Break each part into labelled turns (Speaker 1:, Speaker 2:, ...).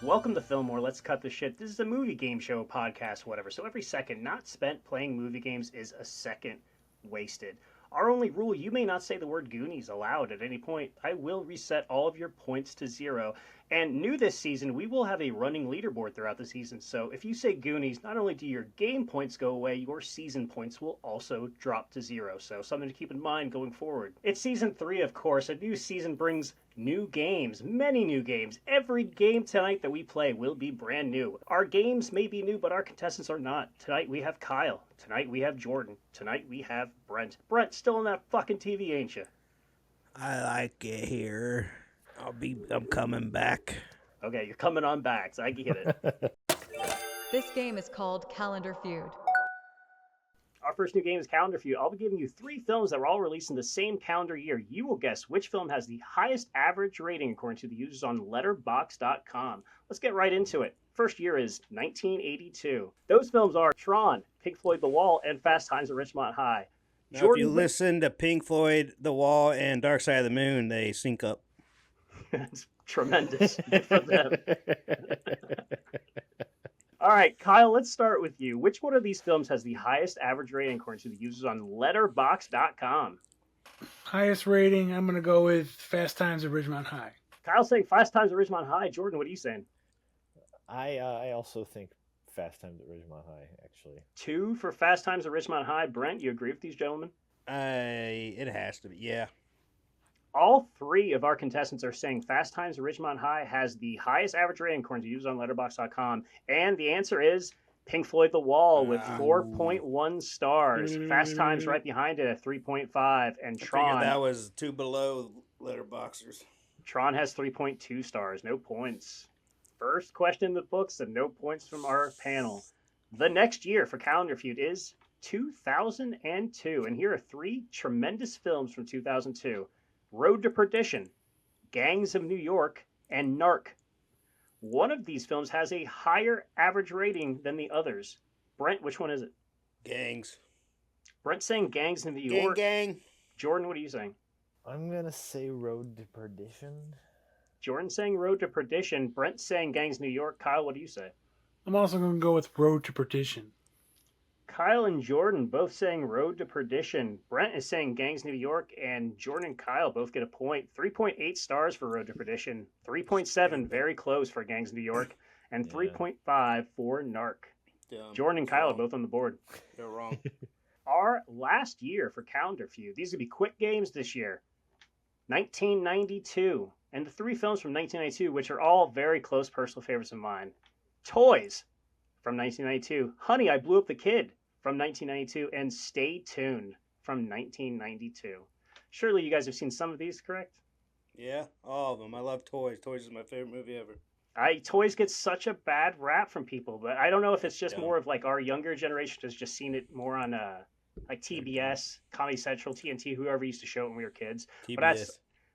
Speaker 1: Welcome to Filmwar. Let's cut the shit. This is a movie game show, podcast, whatever. So every second not spent playing movie games is a second wasted. Our only rule, you may not say the word Goonies aloud at any point. I will reset all of your points to 0. And new this season, we will have a running leaderboard throughout the season. So if you say Goonies, not only do your game points go away, your season points will also drop to 0. So something to keep in mind going forward. It's season 3, of course. A new season brings new games, many new games. Every game tonight that we play will be brand new. Our games may be new, but our contestants are not. Tonight we have Kyle. Tonight we have Jordan. Tonight we have Brent. Brent, still on that fucking TV, ain't you?
Speaker 2: I like it here. I'm coming back.
Speaker 1: Okay, you're coming on back, so I get it.
Speaker 3: This game is called Calendar Feud.
Speaker 1: Our first new game is Calendar Feud. I'll be giving you 3 films that were all released in the same calendar year. You will guess which film has the highest average rating according to the users on Letterboxd.com. Let's get right into it. First year is 1982. Those films are Tron, Pink Floyd The Wall, and Fast Times at Ridgemont High.
Speaker 2: Now, if you listen to Pink Floyd, The Wall, and Dark Side of the Moon, they sync up.
Speaker 1: That's tremendous. Good for them. All right, Kyle, let's start with you. Which one of these films has the highest average rating according to the users on Letterboxd.com?
Speaker 4: Highest rating, I'm going to go with Fast Times at Ridgemont High.
Speaker 1: Kyle's saying Fast Times at Ridgemont High. Jordan, what are you saying?
Speaker 5: I also think Fast Times at Ridgemont High, actually.
Speaker 1: 2 for Fast Times at Ridgemont High. Brent, you agree with these gentlemen?
Speaker 2: It has to be, yeah.
Speaker 1: All 3 of our contestants are saying Fast Times at Ridgemont High has the highest average rating according to users on Letterboxd.com. And the answer is Pink Floyd The Wall with 4.1 stars. Fast Times right behind it at 3.5. And Tron.
Speaker 2: That was 2 below Letterboxers.
Speaker 1: Tron has 3.2 stars. No points. First question in the books and no points from our panel. The next year for Calendar Feud is 2002. And here are 3 tremendous films from 2002. Road to Perdition, Gangs of New York, and Narc. One of these films has a higher average rating than the others. Brent, which one is it?
Speaker 2: Gangs.
Speaker 1: Brent's saying Gangs of New York.
Speaker 2: Gang.
Speaker 1: Jordan, what are you saying?
Speaker 5: I'm going to say Road to Perdition.
Speaker 1: Jordan's saying Road to Perdition. Brent's saying Gangs of New York. Kyle, what do you say?
Speaker 4: I'm also going to go with Road to Perdition.
Speaker 1: Kyle and Jordan both saying Road to Perdition. Brent is saying Gangs New York, and Jordan and Kyle both get a point. 3.8 stars for Road to Perdition. 3.7, very close for Gangs New York, and 3.5 for Narc. Jordan and Kyle are both on the board.
Speaker 2: They're wrong.
Speaker 1: Our last year for Calendar Feud. These are going to be quick games this year. 1992. And the 3 films from 1992, which are all very close personal favorites of mine. Toys from 1992. Honey, I Blew Up the Kid from 1992, and Stay Tuned from 1992. Surely you guys have seen some of these, correct?
Speaker 2: Yeah, all of them. I love Toys. Toys is my favorite movie ever.
Speaker 1: Toys gets such a bad rap from people, but I don't know if it's just more of like our younger generation has just seen it more on like TBS, Comedy Central, TNT, whoever used to show it when we were kids.
Speaker 2: TBS.
Speaker 1: But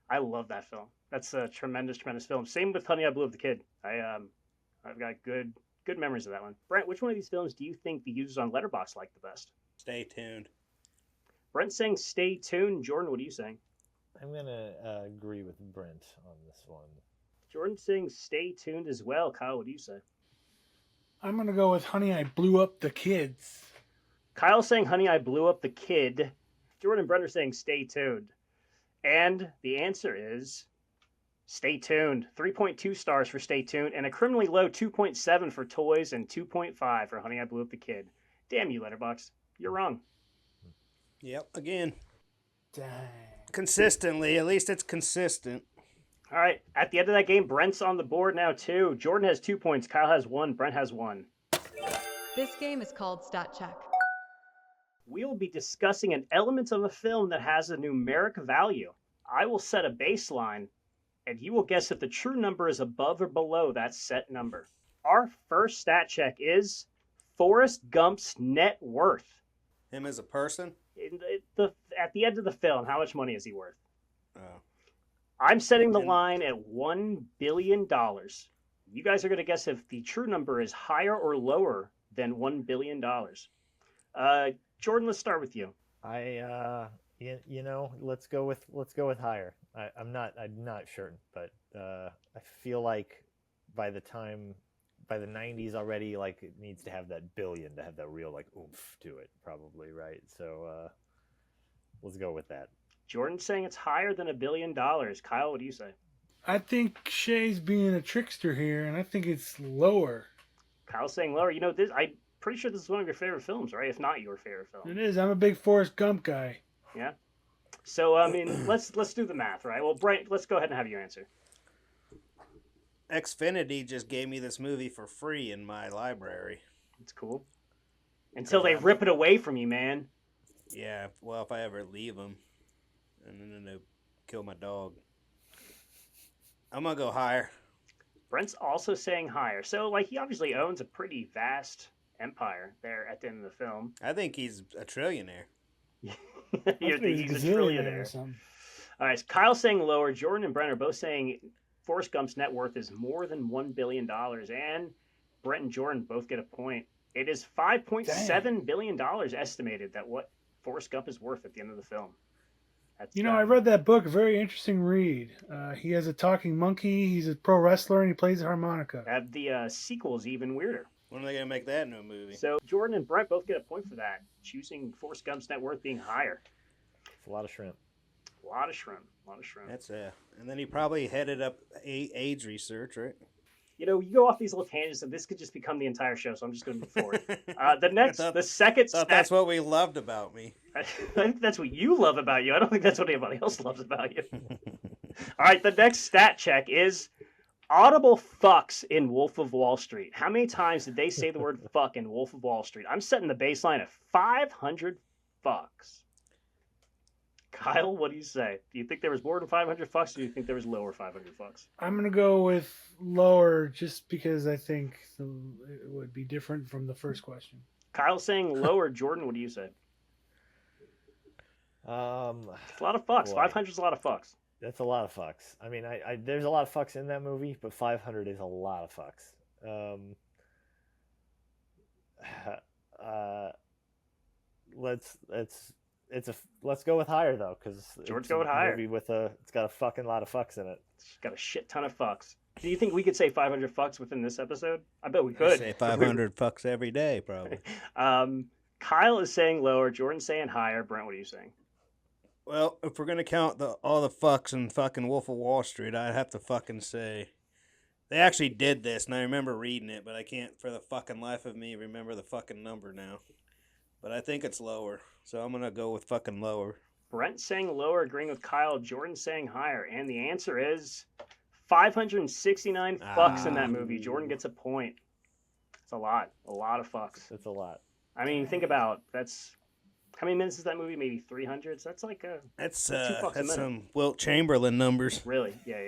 Speaker 1: I love that film. That's a tremendous, tremendous film. Same with Honey, I Blew Up the Kid. I've got good memories of that one. Brent, which one of these films do you think the users on Letterboxd like the best?
Speaker 2: Stay Tuned.
Speaker 1: Brent's saying Stay Tuned. Jordan, what are you saying?
Speaker 5: I'm going to agree with Brent on this one.
Speaker 1: Jordan's saying Stay Tuned as well. Kyle, what do you say?
Speaker 4: I'm going to go with Honey, I Blew Up the Kids.
Speaker 1: Kyle's saying Honey, I Blew Up the Kid. Jordan and Brent are saying Stay Tuned. And the answer is Stay Tuned. 3.2 stars for Stay Tuned, and a criminally low 2.7 for Toys and 2.5 for Honey, I Blew Up the Kid. Damn you, Letterboxd. You're wrong.
Speaker 2: Yep, again.
Speaker 4: Dang.
Speaker 2: Consistently. At least it's consistent.
Speaker 1: All right, at the end of that game, Brent's on the board now, too. Jordan has 2 points. Kyle has 1. Brent has 1.
Speaker 3: This game is called Stat Check.
Speaker 1: We will be discussing an element of a film that has a numeric value. I will set a baseline, and you will guess if the true number is above or below that set number. Our first stat check is Forrest Gump's net worth.
Speaker 2: Him as a person?
Speaker 1: At the end of the film, how much money is he worth?
Speaker 2: Oh.
Speaker 1: I'm setting the line at $1 billion. You guys are going to guess if the true number is higher or lower than $1 billion. Jordan, let's start with you.
Speaker 5: Let's go with higher. I'm not certain, but I feel like by the 90s already, like it needs to have that billion to have that real like oomph to it, probably, right? So let's go with that.
Speaker 1: Jordan's saying it's higher than $1 billion. Kyle, what do you say?
Speaker 4: I think Shay's being a trickster here, and I think it's lower.
Speaker 1: Kyle's saying lower. You know, this I'm pretty sure this is one of your favorite films, right? If not your favorite film.
Speaker 4: It is. I'm a big Forrest Gump guy.
Speaker 1: Yeah. So I mean, let's do the math, right? Well, Brent, let's go ahead and have your answer.
Speaker 2: Xfinity just gave me this movie for free in my library.
Speaker 1: It's cool. Until they rip it away from you, man.
Speaker 2: Yeah, well, if I ever leave them, and then they'll kill my dog. I'm gonna go higher.
Speaker 1: Brent's also saying higher. So, like, he obviously owns a pretty vast empire there at the end of the film.
Speaker 2: I think he's a trillionaire.
Speaker 1: He's a trillionaire.
Speaker 4: Or something.
Speaker 1: All right, so Kyle's saying lower. Jordan and Brent are both saying Forrest Gump's net worth is more than $1 billion. And Brent and Jordan both get a point. It is $5.7 billion estimated that what Forrest Gump is worth at the end of the film. That's,
Speaker 4: I read that book. Very interesting read. He has a talking monkey. He's a pro wrestler, and he plays the harmonica.
Speaker 1: The sequel is even weirder.
Speaker 2: When are they gonna make that into a movie?
Speaker 1: So Jordan and Brent both get a point for that, choosing Forrest Gump's net worth being higher.
Speaker 5: It's a lot of shrimp.
Speaker 1: A lot of shrimp.
Speaker 2: That's and then he probably headed up AIDS research, right?
Speaker 1: You know, you go off these little tangents, and this could just become the entire show. So I'm just going to move forward. The second.
Speaker 2: That's what we loved about me.
Speaker 1: I think that's what you love about you. I don't think that's what anybody else loves about you. All right, the next stat check is audible fucks in Wolf of Wall Street. How many times did they say the word fuck in Wolf of Wall Street? I'm setting the baseline at 500 fucks. Kyle, what do you say? Do you think there was more than 500 fucks, or do you think there was lower 500 fucks?
Speaker 4: I'm going to go with lower just because I think it would be different from the first question.
Speaker 1: Kyle's saying lower. Jordan, what do you say? It's a lot of fucks. 500 is a lot of fucks.
Speaker 5: That's a lot of fucks. I mean, I there's a lot of fucks in that movie, but 500 is a lot of fucks. Let's go with higher though, because
Speaker 1: George, go with higher.
Speaker 5: Movie it's got a fucking lot of fucks in it.
Speaker 1: It's got a shit ton of fucks. Do you think we could say 500 fucks within this episode? I bet we could.
Speaker 2: I say 500 fucks every day, probably.
Speaker 1: Kyle is saying lower. Jordan's saying higher. Brent, what are you saying?
Speaker 2: Well, if we're gonna count all the fucks in fucking Wolf of Wall Street, I'd have to fucking say they actually did this, and I remember reading it, but I can't for the fucking life of me remember the fucking number now. But I think it's lower, so I'm gonna go with fucking lower.
Speaker 1: Brent saying lower, agreeing with Kyle. Jordan saying higher, and the answer is 569 fucks in that movie. Jordan gets a point. It's a lot of fucks.
Speaker 5: That's a lot.
Speaker 1: I mean, think about that's. How many minutes is that movie? Maybe 300. So that's like
Speaker 2: that's
Speaker 1: $2 a minute.
Speaker 2: some Wilt Chamberlain numbers.
Speaker 1: Really? Yeah,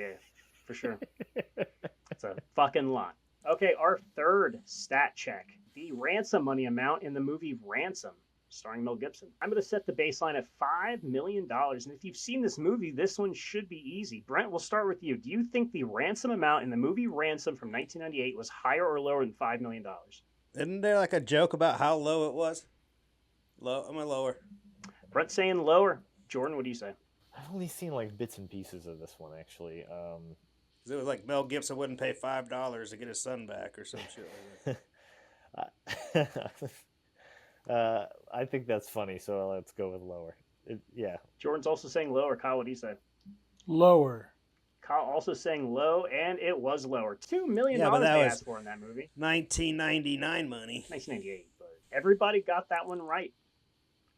Speaker 1: for sure. It's a fucking lot. Okay, our third stat check: the ransom money amount in the movie Ransom, starring Mel Gibson. I'm going to set the baseline at $5 million, and if you've seen this movie, this one should be easy. Brent, we'll start with you. Do you think the ransom amount in the movie Ransom from 1998 was higher or lower than $5 million?
Speaker 2: Isn't there like a joke about how low it was? Low. I'm a lower.
Speaker 1: Brent saying lower. Jordan, what do you say?
Speaker 5: I've only seen like bits and pieces of this one actually.
Speaker 2: It was like Mel Gibson wouldn't pay $5 to get his son back or some shit like
Speaker 5: that. I think that's funny, so let's go with lower. Yeah.
Speaker 1: Jordan's also saying lower. Kyle, what do you say?
Speaker 4: Lower.
Speaker 1: Kyle also saying low, and it was lower. $2 million they asked for in that movie.
Speaker 2: 1999 money.
Speaker 1: 1998, but everybody got that one right.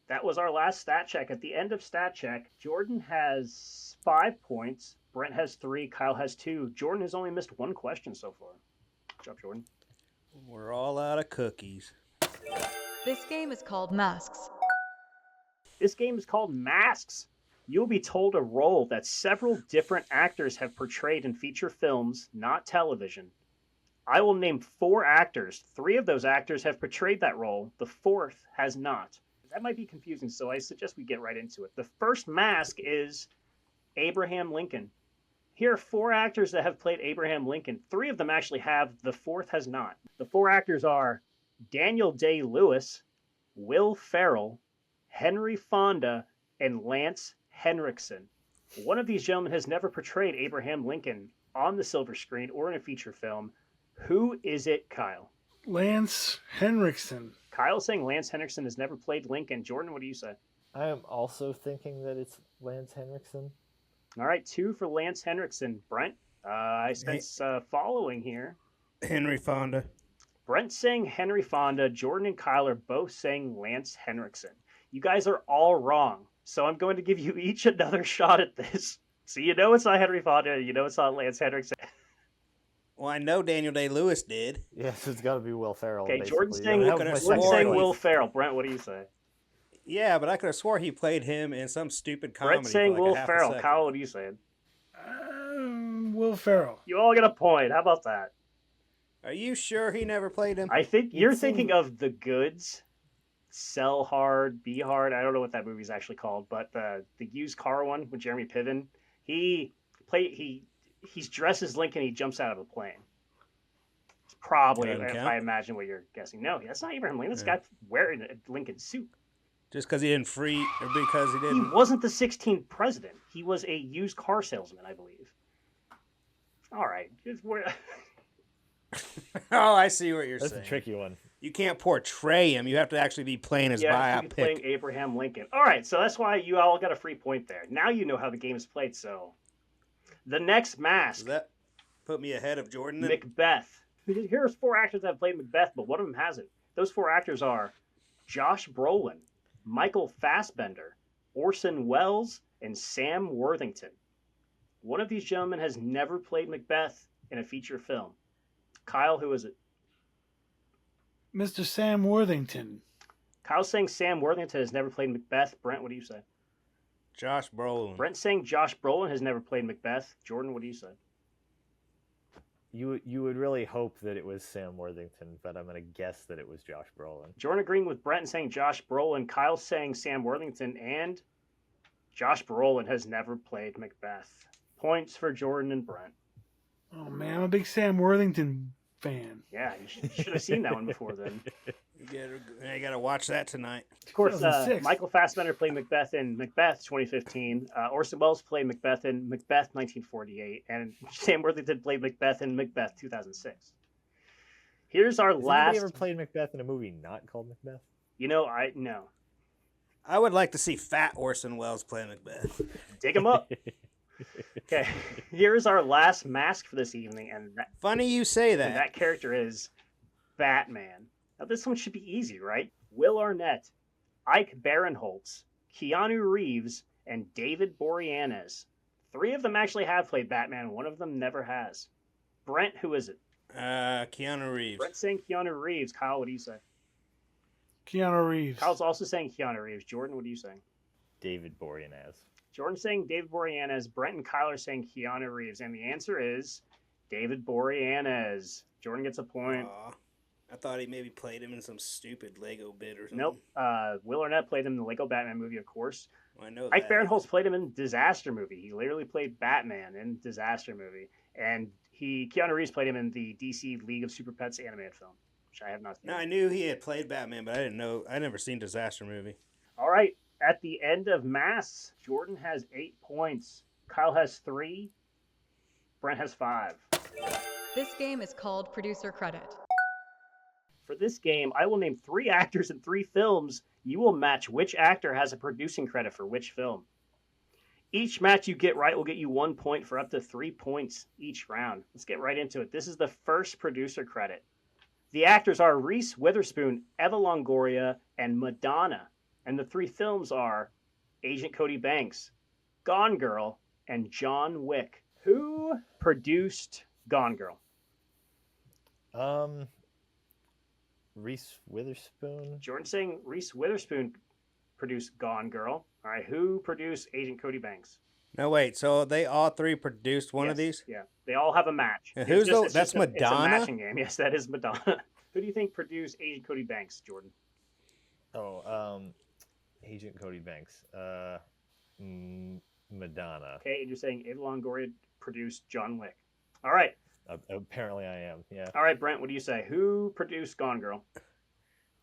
Speaker 1: That was our last stat check. At the end of stat check, Jordan has 5 points. Brent has 3. Kyle has 2. Jordan has only missed 1 question so far. Good job, Jordan.
Speaker 2: We're all out of cookies.
Speaker 3: This game is called Masks.
Speaker 1: This game is called Masks. You'll be told a role that several different actors have portrayed in feature films, not television. I will name 4 actors. 3 of those actors have portrayed that role. The 4th has not. That might be confusing, so I suggest we get right into it. The first mask is Abraham Lincoln. Here are 4 actors that have played Abraham Lincoln. 3 of them actually have. The 4th has not. The 4 actors are Daniel Day-Lewis, Will Ferrell, Henry Fonda, and Lance Henriksen. One of these gentlemen has never portrayed Abraham Lincoln. on the silver screen or in a feature film. Who is it, Kyle?
Speaker 4: Lance Henriksen.
Speaker 1: Kyle's saying Lance Henriksen has never played Lincoln. Jordan, what do you say?
Speaker 5: I am also thinking that it's Lance Henriksen.
Speaker 1: All right, 2 for Lance Henriksen. Brent, I sense following here.
Speaker 2: Henry Fonda.
Speaker 1: Brent saying Henry Fonda. Jordan and Kyle are both saying Lance Henriksen. You guys are all wrong. So I'm going to give you each another shot at this. So you know it's not Henry Fonda. You know it's not Lance Henriksen.
Speaker 2: Well, I know Daniel Day-Lewis did.
Speaker 5: Yes, it's got to be Will Ferrell.
Speaker 1: Okay,
Speaker 5: basically.
Speaker 1: Jordan's saying,
Speaker 5: That was my second
Speaker 1: saying
Speaker 5: choice.
Speaker 1: Will Ferrell. Brent, what do you say?
Speaker 2: Yeah, but I could have swore he played him in some stupid comedy.
Speaker 1: Brent's saying
Speaker 2: for like
Speaker 1: Will
Speaker 2: a half a
Speaker 1: Ferrell.
Speaker 2: second.
Speaker 1: Kyle, what are you saying?
Speaker 4: Will Ferrell.
Speaker 1: You all get a point. How about that?
Speaker 2: Are you sure he never played him?
Speaker 1: I think you're
Speaker 5: seemed-
Speaker 1: thinking of The Goods, Sell Hard, Be Hard. I don't know what that movie's actually called, but the used car one with Jeremy Piven. He's dressed as Lincoln. He jumps out of a plane. It's probably,
Speaker 2: Doesn't
Speaker 1: if
Speaker 2: count?
Speaker 1: I imagine what you're guessing. No, that's not Abraham Lincoln. This guy wearing a Lincoln suit.
Speaker 2: Just because he didn't free, or because he
Speaker 1: He
Speaker 2: didn't?
Speaker 1: wasn't the 16th president. He was a used car salesman, I believe. All right.
Speaker 2: Oh, I see what you're
Speaker 5: That's
Speaker 2: saying.
Speaker 5: a tricky one.
Speaker 2: You can't portray him. You have to actually be playing his
Speaker 1: Yeah, he's
Speaker 2: biopic.
Speaker 1: playing Abraham Lincoln. All right, so that's why you all got a free point there. Now you know how the game is played. So, the next
Speaker 2: Does
Speaker 1: mask,
Speaker 2: that put me ahead of Jordan? Then?
Speaker 1: Macbeth. Here's 4 actors that have played Macbeth, but one of them hasn't. Those 4 actors are Josh Brolin, Michael Fassbender, Orson Welles, and Sam Worthington. One of these gentlemen has never played Macbeth in a feature film. Kyle, who is it?
Speaker 4: Mr. Sam Worthington.
Speaker 1: Kyle's saying Sam Worthington has never played Macbeth. Brent, what do you say?
Speaker 2: Josh Brolin.
Speaker 1: Brent's saying Josh Brolin has never played Macbeth. Jordan, what do you say?
Speaker 5: You would really hope that it was Sam Worthington, but I'm going to guess that it was Josh Brolin.
Speaker 1: Jordan agreeing with Brent and saying Josh Brolin. Kyle's saying Sam Worthington, and Josh Brolin has never played Macbeth. Points for Jordan and Brent.
Speaker 4: Oh man, I'm a big Sam Worthington fan.
Speaker 1: Yeah, you should have seen that one before then.
Speaker 2: You gotta watch that tonight.
Speaker 1: Of course,
Speaker 4: 2006.
Speaker 1: Michael Fassbender played Macbeth in Macbeth 2015. Orson Welles played Macbeth in Macbeth 1948. And Sam Worthington played Macbeth in Macbeth 2006. Here's our
Speaker 5: Has
Speaker 1: last...
Speaker 5: anybody ever played Macbeth in a movie not called Macbeth?
Speaker 1: You know, no.
Speaker 2: I would like to see fat Orson Welles play Macbeth.
Speaker 1: Dig him up. Okay, here's our last mask for this evening, and
Speaker 2: Funny you say that.
Speaker 1: that character is Batman. Now, this one should be easy, right? Will Arnett, Ike Barinholtz, Keanu Reeves, and David Boreanaz. 3 of them actually have played Batman. One of them never has. Brent, who is it?
Speaker 2: Keanu Reeves.
Speaker 1: Brent's saying Keanu Reeves. Kyle, what do you say?
Speaker 4: Keanu Reeves.
Speaker 1: Kyle's also saying Keanu Reeves. Jordan, what are you saying?
Speaker 5: David Boreanaz.
Speaker 1: Jordan's saying David Boreanaz. Brent and Kyle are saying Keanu Reeves. And the answer is David Boreanaz. Jordan gets a point.
Speaker 2: Aw. I thought he maybe played him in some stupid Lego bit or something.
Speaker 1: Nope. Will Arnett played him in the Lego Batman movie, of course.
Speaker 2: Well, I know
Speaker 1: Ike
Speaker 2: that.
Speaker 1: Barinholtz played him in Disaster Movie. He literally played Batman in Disaster Movie. And Keanu Reeves played him in the DC League of Super Pets animated film, which I have not seen.
Speaker 2: No, I knew he had played Batman, but I didn't know. I never seen Disaster Movie.
Speaker 1: All right. At the end of Masks, Jordan has 8 points. Kyle has 3. Brent has 5.
Speaker 3: This game is called Producer Credit.
Speaker 1: For this game, I will name 3 actors in 3 films. You will match which actor has a producing credit for which film. Each match you get right will get you 1 point for up to 3 points each round. Let's get right into it. This is the first producer credit. The actors are Reese Witherspoon, Eva Longoria, and Madonna. And the 3 films are Agent Cody Banks, Gone Girl, and John Wick. Who produced Gone Girl?
Speaker 5: Reese Witherspoon.
Speaker 1: Jordan saying Reese Witherspoon produced Gone Girl. All right, who produced Agent Cody Banks?
Speaker 2: No, wait. So they all 3 produced one of
Speaker 1: Yes,
Speaker 2: these?
Speaker 1: Yeah, they all have a match.
Speaker 2: And
Speaker 1: It's
Speaker 2: who's
Speaker 1: just-
Speaker 2: the-
Speaker 1: it's
Speaker 2: that's
Speaker 1: just It's a
Speaker 2: Madonna?
Speaker 1: matching game. Yes, that is Madonna. Who do you think produced Agent Cody Banks, Jordan?
Speaker 5: Agent Cody Banks. Madonna.
Speaker 1: Okay, and you're saying Eva Longoria produced John Wick. All right.
Speaker 5: Apparently I am, yeah.
Speaker 1: All right, Brent, what do you say? Who produced Gone Girl?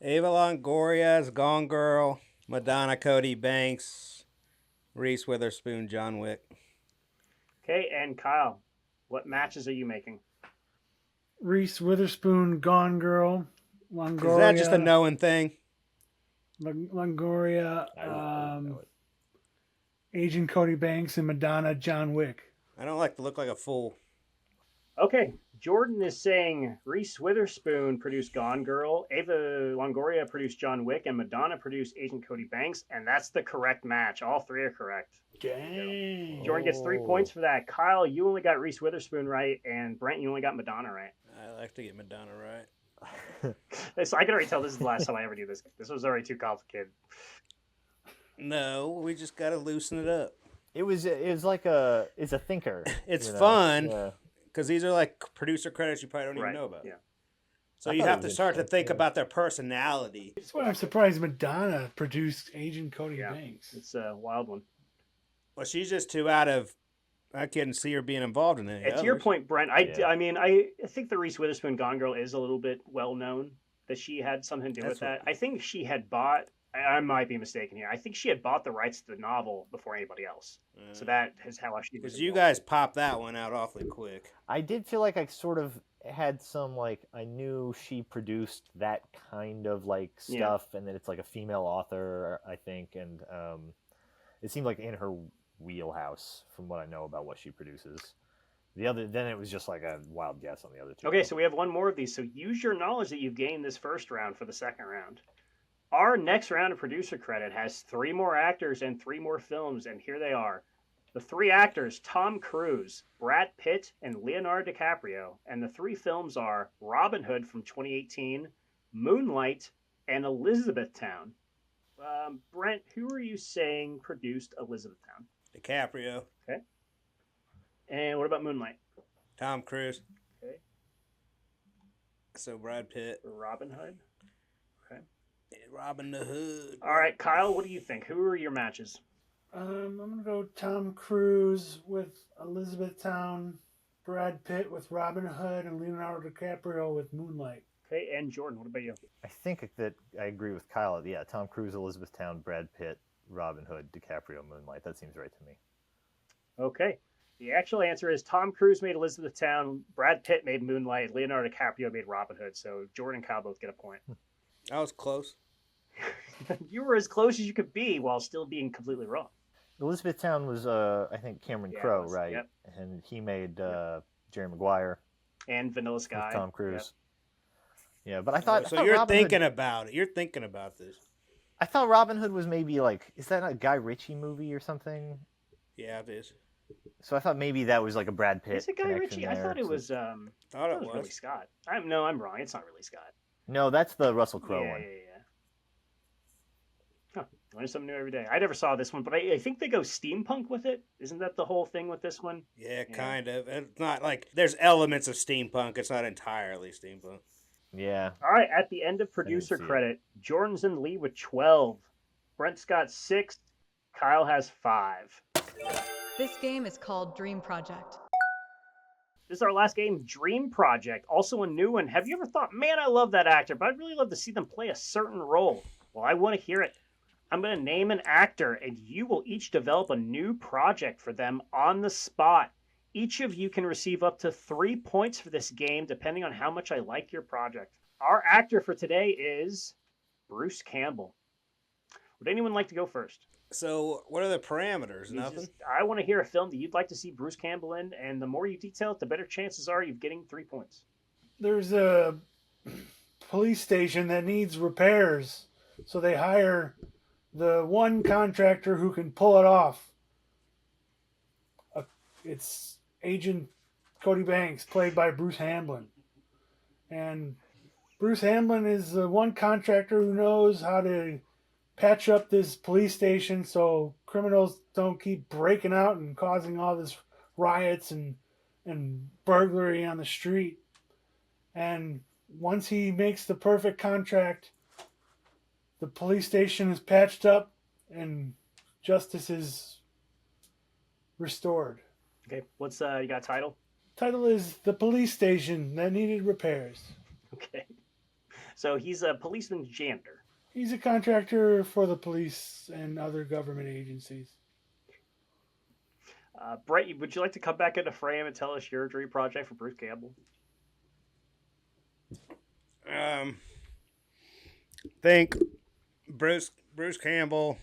Speaker 2: Eva Longoria's Gone Girl, Madonna, Cody Banks, Reese Witherspoon, John Wick.
Speaker 1: Okay, and Kyle, What matches are you making?
Speaker 4: Reese Witherspoon, Gone Girl, Longoria.
Speaker 2: Is that just a knowing thing?
Speaker 4: Longoria,
Speaker 5: I wouldn't know it.
Speaker 4: Agent Cody Banks, and Madonna, John Wick.
Speaker 2: I don't like to look like a fool.
Speaker 1: Okay, Jordan is saying Reese Witherspoon produced Gone Girl, Ava Longoria produced John Wick, and Madonna produced Agent Cody Banks, and that's the correct match. All three are correct.
Speaker 4: Dang.
Speaker 1: Jordan gets 3 points for that. Kyle, you only got Reese Witherspoon right, and Brent, you only got Madonna right.
Speaker 2: I like to get Madonna right.
Speaker 1: So I can already tell this is the last time I ever do this. This was already too complicated.
Speaker 2: No, we just got to loosen it up.
Speaker 5: It's a thinker.
Speaker 2: It's
Speaker 5: you know?
Speaker 2: fun.
Speaker 5: Yeah.
Speaker 2: Because these are like producer credits you probably don't even
Speaker 1: Right,
Speaker 2: know about.
Speaker 1: yeah.
Speaker 2: So
Speaker 5: I
Speaker 2: you
Speaker 5: thought it
Speaker 2: have to
Speaker 5: was
Speaker 2: start to
Speaker 5: interesting,
Speaker 2: think
Speaker 5: yeah.
Speaker 2: about their personality.
Speaker 4: That's why I'm surprised Madonna produced Agent Cody
Speaker 1: Yeah.
Speaker 4: Banks.
Speaker 1: It's a wild one.
Speaker 2: Well, she's just too out of. I couldn't see her being involved in any
Speaker 1: And to your
Speaker 2: others.
Speaker 1: point, Brent,
Speaker 5: Yeah.
Speaker 1: I think the Reese Witherspoon Gone Girl is a little bit well known that she had something to do with
Speaker 2: That's
Speaker 1: that. I think she had bought. I might be mistaken here. I think she had bought the rights to the novel before anybody else. So that is how she was.
Speaker 2: Because you
Speaker 1: involved.
Speaker 2: guys popped that one out awfully quick.
Speaker 5: I did feel like I sort of had some I knew she produced that kind of stuff, and that it's like a female author, I think, and it seemed like in her wheelhouse from what I know about what she produces. Then it was just like a wild guess on the other two.
Speaker 1: Okay, so we have one more of these. So use your knowledge that you've gained this first round for the second round. Our next round of producer credit has 3 more actors and 3 more films, and here they are. The 3 actors, Tom Cruise, Brad Pitt, and Leonardo DiCaprio. And the 3 films are Robin Hood from 2018, Moonlight, and Elizabethtown. Brent, who are you saying produced Elizabethtown?
Speaker 2: DiCaprio,
Speaker 1: Okay. And what about Moonlight?
Speaker 2: Tom Cruise.
Speaker 1: Okay.
Speaker 2: So Brad Pitt,
Speaker 1: Robin Hood? Okay.
Speaker 2: Robin the Hood.
Speaker 1: All right, Kyle, what do you think? Who are your matches?
Speaker 4: I'm gonna go Tom Cruise with Elizabethtown, Brad Pitt with Robin Hood, and Leonardo DiCaprio with Moonlight.
Speaker 1: Okay, and Jordan, what about you?
Speaker 5: I think that I agree with Kyle. Yeah, Tom Cruise, Elizabethtown, Brad Pitt, Robin Hood, DiCaprio, Moonlight. That seems right to me.
Speaker 1: Okay. The actual answer is Tom Cruise made Elizabethtown, Brad Pitt made Moonlight, Leonardo DiCaprio made Robin Hood. So Jordan and Kyle both get a point.
Speaker 2: That was close.
Speaker 1: You were as close as you could be while still being completely wrong.
Speaker 5: Elizabethtown was, I think, Cameron
Speaker 1: Yeah, it
Speaker 5: Crowe,
Speaker 1: was.
Speaker 5: right?
Speaker 1: Yep.
Speaker 5: And he made Jerry Maguire
Speaker 1: And Vanilla Sky.
Speaker 5: with Tom Cruise.
Speaker 1: Yep.
Speaker 5: Yeah, but I thought.
Speaker 2: So
Speaker 5: I thought
Speaker 2: you're
Speaker 5: Robin
Speaker 2: thinking
Speaker 5: Hood,
Speaker 2: about it. You're thinking about this.
Speaker 5: I thought Robin Hood was maybe is that a Guy Ritchie movie or something?
Speaker 2: Yeah, it is.
Speaker 5: So I thought maybe that was like a Brad Pitt.
Speaker 1: Is it Guy
Speaker 5: connection
Speaker 1: Ritchie? I
Speaker 5: there.
Speaker 1: thought it
Speaker 5: So-
Speaker 1: was.
Speaker 2: Thought it
Speaker 1: Ridley
Speaker 2: was.
Speaker 1: Scott. I'm wrong. It's not really Scott.
Speaker 5: No, that's the Russell Crowe
Speaker 1: Yeah.
Speaker 5: one.
Speaker 1: Huh. Learn something new every day. I never saw this one, but I think they go steampunk with it. Isn't that the whole thing with this one?
Speaker 2: Yeah,
Speaker 1: Yeah.
Speaker 2: kind of. It's not like there's elements of steampunk. It's not entirely steampunk.
Speaker 5: Yeah.
Speaker 1: All right, at the end of producer
Speaker 5: see it.
Speaker 1: credit, Jordan's in the lead with 12. Brent's got 6. Kyle has 5.
Speaker 3: This game is called Dream Project.
Speaker 1: This is our last game, Dream Project. Also a new one. Have you ever thought, man, I love that actor, but I'd really love to see them play a certain role? Well, I want to hear it. I'm going to name an actor, and you will each develop a new project for them on the spot. Each of you can receive up to 3 points for this game, depending on how much I like your project. Our actor for today is Bruce Campbell. Would anyone like to go first?
Speaker 2: So, what are the parameters? Nothing?
Speaker 1: I want to hear a film that you'd like to see Bruce Campbell in, and the more you detail it, the better chances are you're getting 3 points.
Speaker 4: There's a police station that needs repairs, so they hire the one contractor who can pull it off. It's Agent Cody Banks, played by Bruce Hamblin. And Bruce Hamblin is the one contractor who knows how to patch up this police station so criminals don't keep breaking out and causing all this riots and burglary on the street. And once he makes the perfect contract, the police station is patched up and justice is restored.
Speaker 1: Okay, what's you got a title?
Speaker 4: Title is The Police Station That Needed Repairs.
Speaker 1: Okay. So he's a policeman's janitor.
Speaker 4: He's a contractor for the police and other government agencies.
Speaker 1: Brett, would you like to come back into frame and tell us your dream project for Bruce Campbell?
Speaker 2: Think Bruce Campbell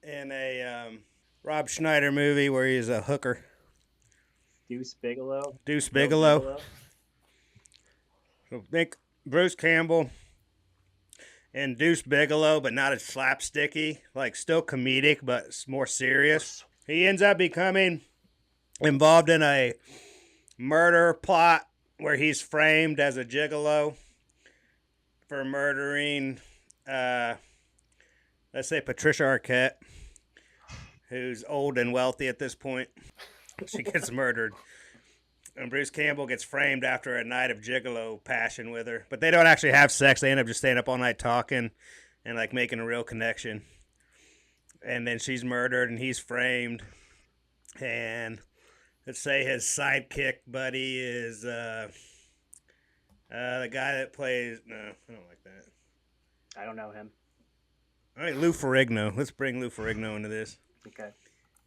Speaker 2: in a Rob Schneider movie where he's a hooker.
Speaker 1: Deuce Bigelow.
Speaker 2: Deuce
Speaker 1: Bill
Speaker 2: Bigelow. So think Bruce Campbell and Deuce Bigelow, but not as slapsticky, like still comedic, but more serious. He ends up becoming involved in a murder plot where he's framed as a gigolo for murdering, let's say Patricia Arquette, who's old and wealthy at this point. She gets murdered. And Bruce Campbell gets framed after a night of gigolo passion with her. But they don't actually have sex. They end up just staying up all night talking and like making a real connection. And then she's murdered and he's framed. And let's say his sidekick buddy is the guy that plays... No, I don't like that.
Speaker 1: I don't know him.
Speaker 2: All right, Lou Ferrigno. Let's bring Lou Ferrigno into this.
Speaker 1: Okay.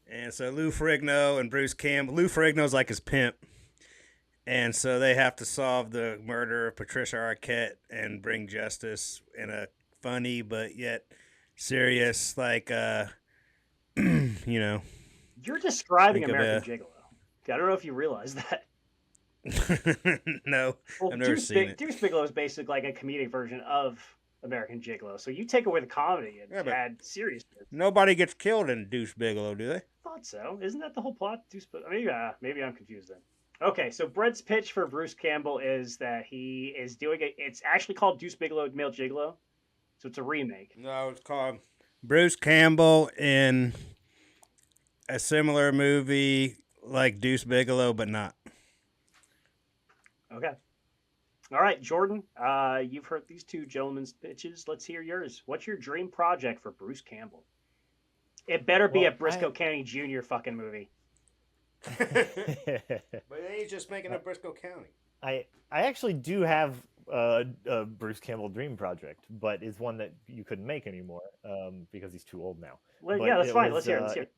Speaker 2: And so Lou Ferrigno and Bruce Campbell. Lou Ferrigno's like his pimp. And so they have to solve the murder of Patricia Arquette and bring justice in a funny but yet serious, like, you know.
Speaker 1: You're describing American Gigolo. I don't know if you realize that.
Speaker 2: No,
Speaker 1: well,
Speaker 2: I've never seen it.
Speaker 1: Deuce Bigelow is basically like a comedic version of American Gigolo. So you take away the comedy and add seriousness.
Speaker 2: Nobody gets killed in Deuce Bigelow, do they?
Speaker 1: Thought so. Isn't that the whole plot? Maybe I'm confused then. Okay, so Brett's pitch for Bruce Campbell is that he is doing it. It's actually called Deuce Bigelow, Male Gigolo. So it's a remake.
Speaker 2: No, it's called Bruce Campbell in a similar movie like Deuce Bigelow, but not.
Speaker 1: Okay. All right, Jordan, you've heard these two gentlemen's pitches. Let's hear yours. What's your dream project for Bruce Campbell? It better be a Briscoe County Jr. fucking movie.
Speaker 2: But then he's just making a Briscoe County.
Speaker 5: I actually do have a Bruce Campbell dream project, but it's one that you couldn't make anymore because he's too old now.
Speaker 1: Well, yeah, that's fine. Let's hear it.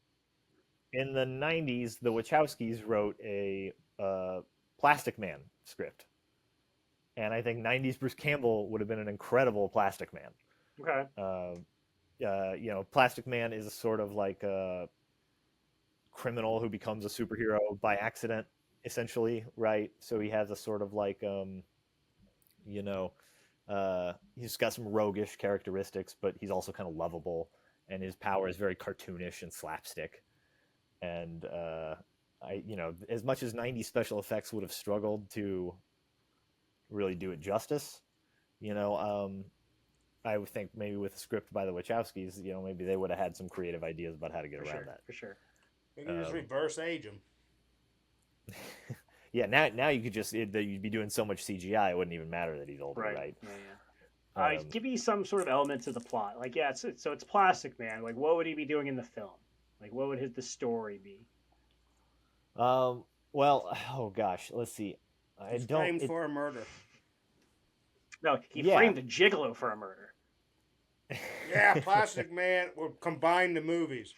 Speaker 5: In the 90s, the Wachowskis wrote a Plastic Man script. And I think 90s Bruce Campbell would have been an incredible Plastic Man.
Speaker 1: Okay.
Speaker 5: Plastic Man is a sort of like a criminal who becomes a superhero by accident, essentially, right? So he has a sort of like, he's got some roguish characteristics, but he's also kind of lovable, and his power is very cartoonish and slapstick. And as much as 90s special effects would have struggled to really do it justice, I would think maybe with a script by the Wachowskis, maybe they would have had some creative ideas about how to get around that.
Speaker 1: For sure.
Speaker 2: You can just reverse age him.
Speaker 5: Yeah, now you could just you'd be doing so much CGI, it wouldn't even matter that he's older, right?
Speaker 1: Yeah. Give me some sort of element to the plot. Like, so it's Plastic Man. Like, what would he be doing in the film? Like, what would the story be?
Speaker 5: Well, oh gosh, let's see.
Speaker 2: He's framed for a murder.
Speaker 1: No, he framed a gigolo for a murder.
Speaker 2: Yeah, Plastic Man will combine the movies.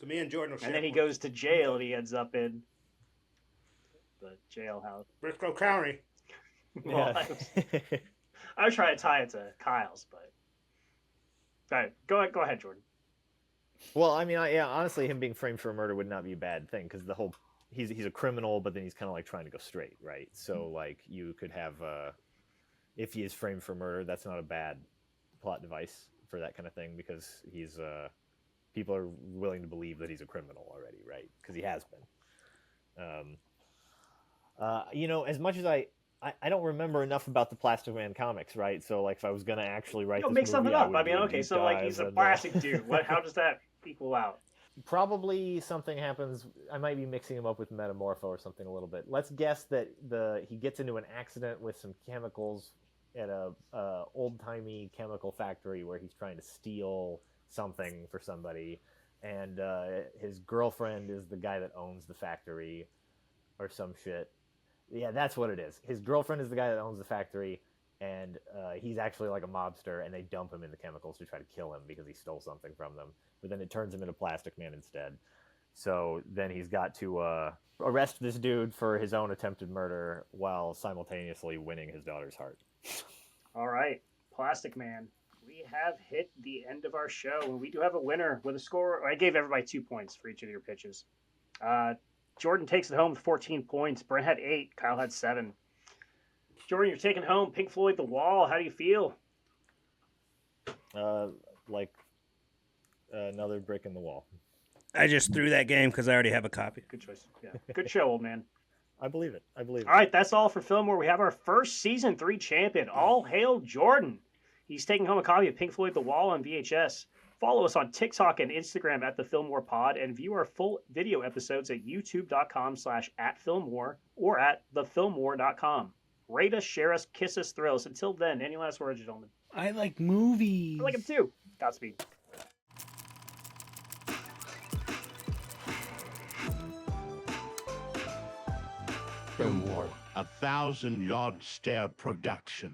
Speaker 2: So me and Jordan will share.
Speaker 1: And then he goes to jail and he ends up in the jailhouse.
Speaker 2: Briscoe County.
Speaker 1: Well, I was trying to tie it to Kyle's, but all right, go ahead, Jordan.
Speaker 5: Well, I mean, honestly, him being framed for a murder would not be a bad thing because he's a criminal, but then he's kind of like trying to go straight, right? So like you could have if he is framed for murder, that's not a bad plot device for that kind of thing because he's people are willing to believe that he's a criminal already, right? Because he has been. As much as I don't remember enough about the Plastic Man comics, right? So like if I was gonna actually write this
Speaker 1: make
Speaker 5: movie,
Speaker 1: something up. I mean, okay, so like he's a plastic dude. How does that equal out?
Speaker 5: Probably something happens. I might be mixing him up with Metamorpho or something a little bit. Let's guess that he gets into an accident with some chemicals at a old-timey chemical factory where he's trying to steal something for somebody, and his girlfriend is the guy that owns the factory or some shit. Yeah, that's what it is. His girlfriend is the guy that owns the factory, and he's actually like a mobster, and they dump him in the chemicals to try to kill him because he stole something from them. But then it turns him into Plastic Man instead. So then he's got to arrest this dude for his own attempted murder while simultaneously winning his daughter's heart.
Speaker 1: All right, Plastic Man. We have hit the end of our show, and we do have a winner with a score. I gave everybody 2 points for each of your pitches. Jordan takes it home with 14 points. Brent had 8. Kyle had 7. Jordan, you're taking home Pink Floyd The Wall. How do you feel?
Speaker 5: Like another brick in the wall.
Speaker 2: I just threw that game because I already have a copy.
Speaker 1: Good choice. Yeah. Good show, old man.
Speaker 5: I believe it.
Speaker 1: All right, that's all for Filmwar. We have our first Season 3 champion. All hail Jordan. He's taking home a copy of Pink Floyd The Wall on VHS. Follow us on TikTok and Instagram at The Filmwar Pod, and view our full video episodes at youtube.com/@Filmwar or at thefilmwar.com. Rate us, share us, kiss us, thrill us. Until then, any last words, gentlemen?
Speaker 4: I like movies.
Speaker 1: I like them too. Godspeed.
Speaker 6: Filmwar, a 1,000-yard stare production.